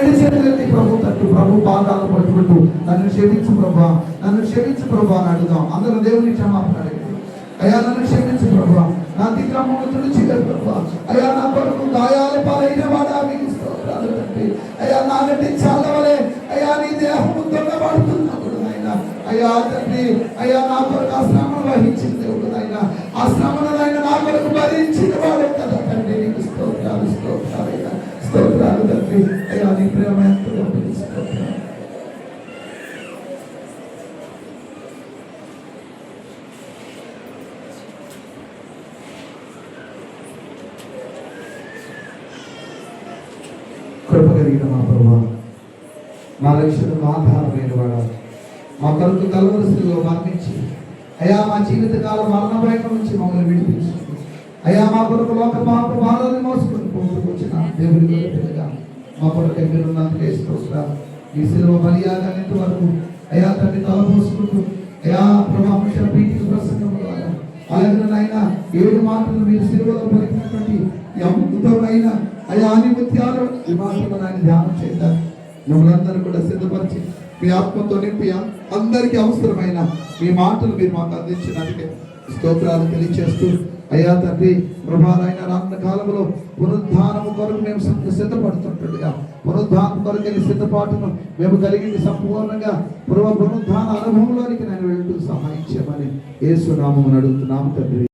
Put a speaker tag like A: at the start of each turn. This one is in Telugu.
A: రెండు చేతులెత్తి ప్రభు తట్టు, ప్రభు పాదాలు పట్టుకుంటూ నన్ను క్షమించు ప్రభా, నన్ను క్షమించు ప్రభా అని అడుగుదాం. అందరూ దేవుని క్షమాపణ అడిగింది. అయ్యా నన్ను క్షమించు ప్రభా, నా అతిక్రమములు తుడిచివేయి ప్రభా. అయ్యా నా కొరకు గాయాల పాలైన వాడా మీకు స్తోత్రాలు తండ్రి. అయ్యా నాగటి చాలవలే అయ్యా నీ దేహము దొంగబడుతున్నప్పుడు నాయన, అయ్యా తండ్రి, అయ్యా నా కొరకు ఆ శ్రమను వహించిన దేవుడు నాయన, ఆ శ్రమను నాయన నా కొరకు భరించిన వాడు కదా తండ్రి. నీకు స్తోత్రాలు, స్తోత్రాలు అయ్యా, స్తోత్రాలు తండ్రి. అయ్యా నీ ప్రేమ ఎంత గొప్పది, స్తోత్రాలు. కృప కలిగిన మా ప్రభువా, మా రక్షణకు ఆధారమైన వాడా, మా కొరకు కలవరసులో మరణించి అయ్యా మా జీవితకాల మరణ భయం నుంచి మమ్మల్ని విడిపించి అయ్యా మా కొరకు లోక పాప భారాన్ని మోసుకొని పోతుకొచ్చిన దేవుడి గొప్పగా మా కొరకు ఎక్కడున్నందుకే స్తోత్రాలు. ఈ శిలువ బలియాగానే ఇంతవరకు అయ్యా తండ్రి తలపోసుకుంటూ అయ్యా ప్రభావం పీఠిక ప్రసంగం ద్వారా అలాగనైనా 7 మాటలు మీరు శిలువలో పలికినటువంటి ఈ అద్భుతమైన అయ్యా ఆనిముత్యాలు ఈ మాటలను ఆయన ధ్యానం చేద్దాం. మమ్మల్ని కూడా సిద్ధపరిచి మీ ఆత్మతో నింపి అందరికీ అవసరమైన మీ మాటలు మీరు మాకు అందించినందుకే స్తోత్రాలు తెలియచేస్తూ అయ్యా తండ్రి ప్రభావైన రానున్న కాలంలో పునరుద్ధానము కొరకు మేము సిద్ధపడుతుంటుండగా పునరుద్ధానం కొరకు సిద్ధపాటును మేము కలిగింది సంపూర్ణంగా పునరుద్ధాన అనుభవంలోనికి నేను వెళ్తూ సహాయం చేయమని యేసు నామమున అడుగుతున్నాము తండ్రి.